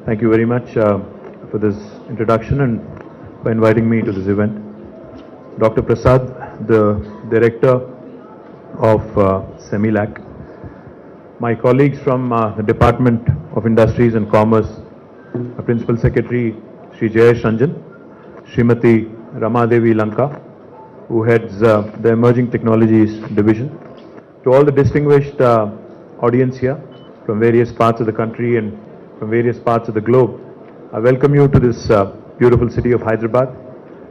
Thank you very much for this introduction and for inviting me to this event. Dr. Prasad, the Director of Semilac, my colleagues from the Department of Industries and Commerce, Principal Secretary Sri Jayesh Ranjan, Srimati Ramadevi Lanka, who heads the Emerging Technologies Division, to all the distinguished audience here from various parts of the country and from various parts of the globe. I welcome you to this beautiful city of Hyderabad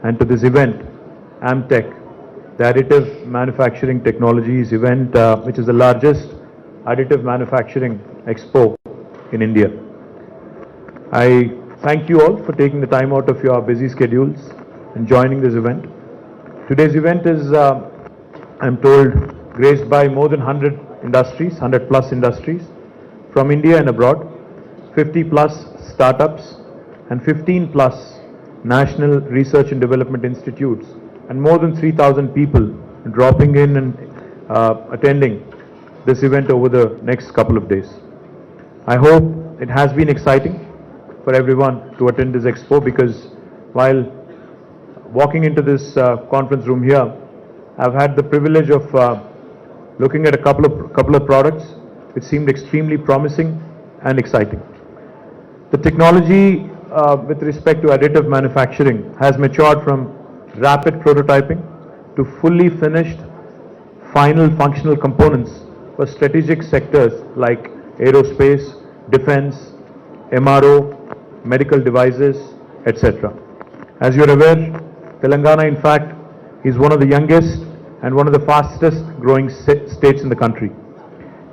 and to this event, amtech, the Additive Manufacturing Technologies event, which is the largest additive manufacturing expo in India. I thank you all for taking the time out of your busy schedules and joining this event. Today's event is, I'm told, graced by more than 100 industries, 100 plus industries from India and abroad, 50 plus startups and 15 plus national research and development institutes, and more than 3,000 people dropping in and attending this event over the next couple of days. I hope it has been exciting for everyone to attend this expo, because while walking into this conference room here, I've had the privilege of looking at a couple of products which seemed extremely promising and exciting. The technology with respect to additive manufacturing has matured from rapid prototyping to fully finished final functional components for strategic sectors like aerospace, defense, MRO, medical devices, etc. As you're aware, Telangana in fact is one of the youngest and one of the fastest growing states in the country.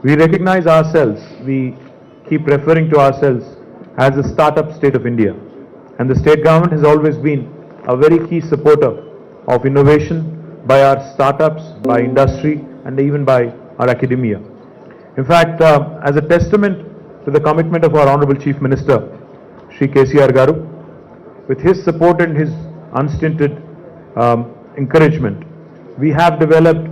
We recognize ourselves, we keep referring to ourselves as the startup state of India, and the state government has always been a very key supporter of innovation by our startups, by industry, and even by our academia. In fact, as a testament to the commitment of our Honorable Chief Minister, Sri KTR Garu, with his support and his unstinted encouragement, we have developed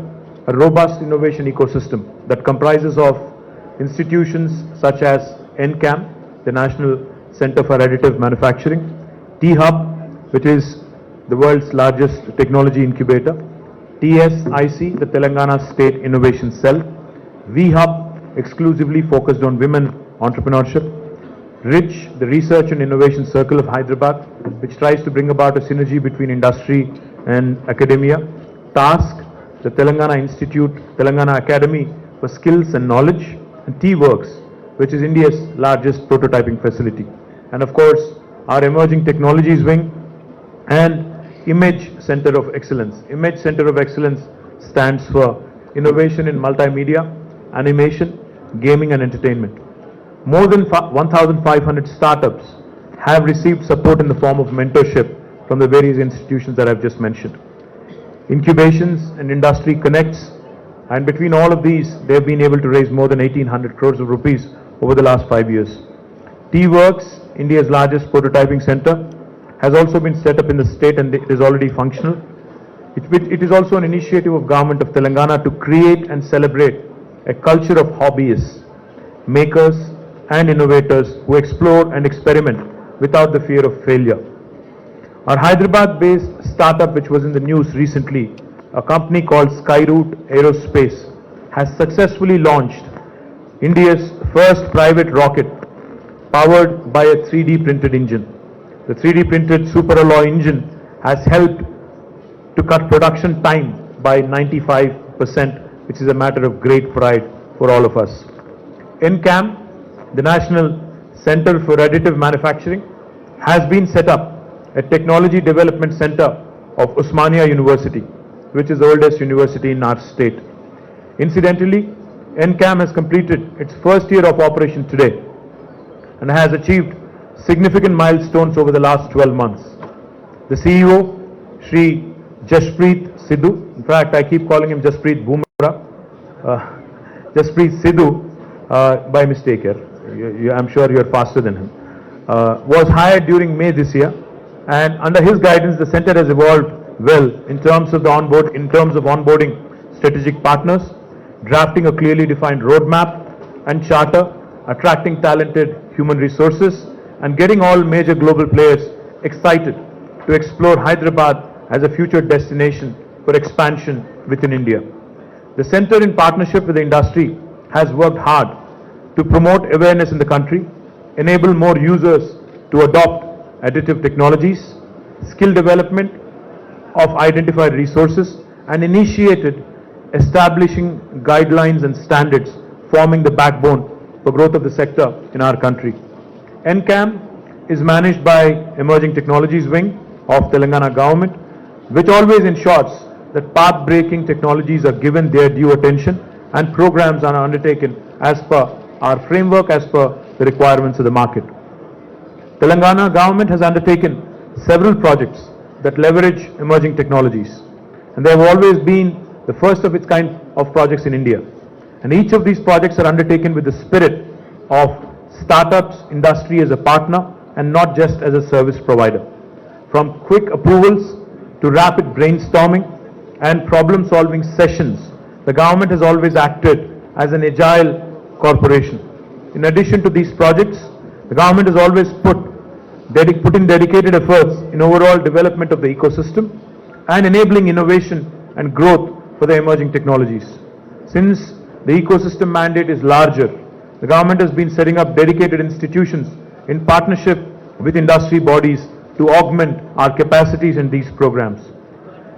a robust innovation ecosystem that comprises of institutions such as NCAM, the National Center for Additive Manufacturing, T-Hub, which is the world's largest technology incubator, TSIC, the Telangana State Innovation Cell, V-Hub, exclusively focused on women entrepreneurship, RICH, the Research and Innovation Circle of Hyderabad, which tries to bring about a synergy between industry and academia, TASK, the Telangana Institute, Telangana Academy for Skills and Knowledge, and T-Works, which is India's largest prototyping facility. And of course, our Emerging Technologies Wing and Image Center of Excellence. Image Center of Excellence stands for Innovation in Multimedia, Animation, Gaming and Entertainment. More than 1,500 startups have received support in the form of mentorship from the various institutions that I've just mentioned. Incubations and industry connects, and between all of these, they've been able to raise more than 1,800 crores of rupees over the last 5 years. T-Works, India's largest prototyping center, has also been set up in the state and it is already functional. It is also an initiative of Government of Telangana to create and celebrate a culture of hobbyists, makers and innovators who explore and experiment without the fear of failure. Our Hyderabad-based startup, which was in the news recently, a company called Skyroot Aerospace, has successfully launched India's first private rocket powered by a 3D printed engine. The 3D printed superalloy engine has helped to cut production time by 95%, which is a matter of great pride for all of us. NCAM, the National Center for Additive Manufacturing, has been set up a technology development center of Osmania University, which is the oldest university in our state. Incidentally, NCAM has completed its first year of operation today and has achieved significant milestones over the last 12 months. The CEO, Sri Jaspreet Sidhu, in fact I keep calling him Jaspreet Bumrah, Jaspreet Sidhu by mistake here, I'm sure you're faster than him, was hired during May this year, and under his guidance the center has evolved well in terms of onboarding strategic partners, drafting a clearly defined roadmap and charter, attracting talented human resources, and getting all major global players excited to explore Hyderabad as a future destination for expansion within India. The center, in partnership with the industry, has worked hard to promote awareness in the country, enable more users to adopt additive technologies, skill development of identified resources, and initiated establishing guidelines and standards forming the backbone for growth of the sector in our country. NCAM is managed by Emerging Technologies Wing of Telangana government, which always ensures that path-breaking technologies are given their due attention and programs are undertaken as per our framework, as per the requirements of the market. Telangana government has undertaken several projects that leverage emerging technologies, and they have always been the first of its kind of projects in India. And each of these projects are undertaken with the spirit of startups, industry as a partner and not just as a service provider. From quick approvals to rapid brainstorming and problem-solving sessions, the government has always acted as an agile corporation. In addition to these projects, the government has always put in dedicated efforts in overall development of the ecosystem and enabling innovation and growth for the emerging technologies. Since the ecosystem mandate is larger, the government has been setting up dedicated institutions in partnership with industry bodies to augment our capacities in these programs.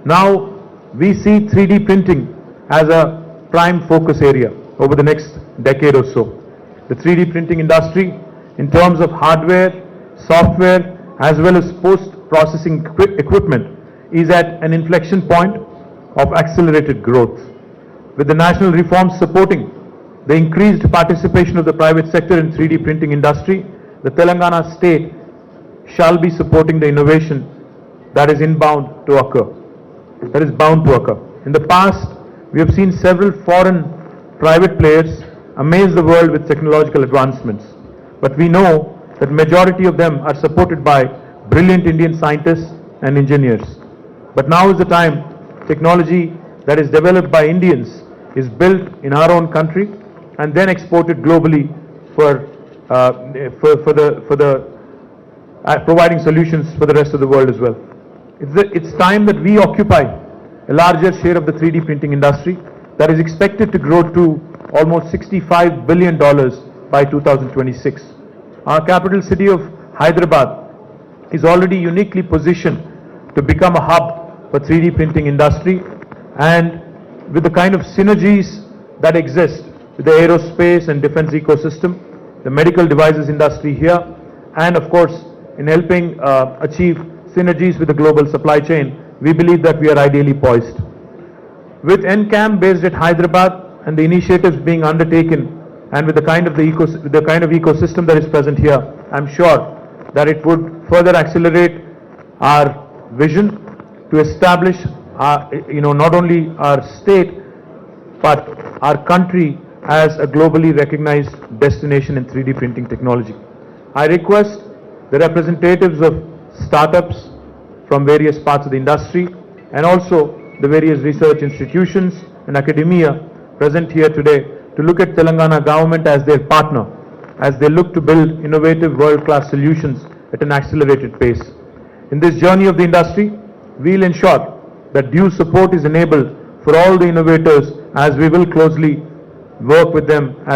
Now, we see 3D printing as a prime focus area over the next decade or so. The 3D printing industry, in terms of hardware, software, as well as post-processing equipment, is at an inflection point of accelerated growth. With the national reforms supporting the increased participation of the private sector in 3D printing industry, the Telangana state shall be supporting the innovation that is bound to occur. In the past, we have seen several foreign private players amaze the world with technological advancements, but we know that majority of them are supported by brilliant Indian scientists and engineers. But now is the time technology that is developed by Indians is built in our own country and then exported globally for providing solutions for the rest of the world as well. It's time that we occupy a larger share of the 3D printing industry that is expected to grow to almost $65 billion by 2026. Our capital city of Hyderabad is already uniquely positioned to become a hub for 3D printing industry, and with the kind of synergies that exist with the aerospace and defense ecosystem, the medical devices industry here, and of course in helping achieve synergies with the global supply chain, we believe that we are ideally poised. With NCAM based at Hyderabad and the initiatives being undertaken and with the kind of ecosystem that is present here, I'm sure that it would further accelerate our vision to establish not only our state but our country as a globally recognized destination in 3D printing technology. I request the representatives of startups from various parts of the industry and also the various research institutions and academia present here today to look at Telangana government as their partner as they look to build innovative world-class solutions at an accelerated pace. In this journey of the industry, we will ensure that due support is enabled for all the innovators as we will closely work with them as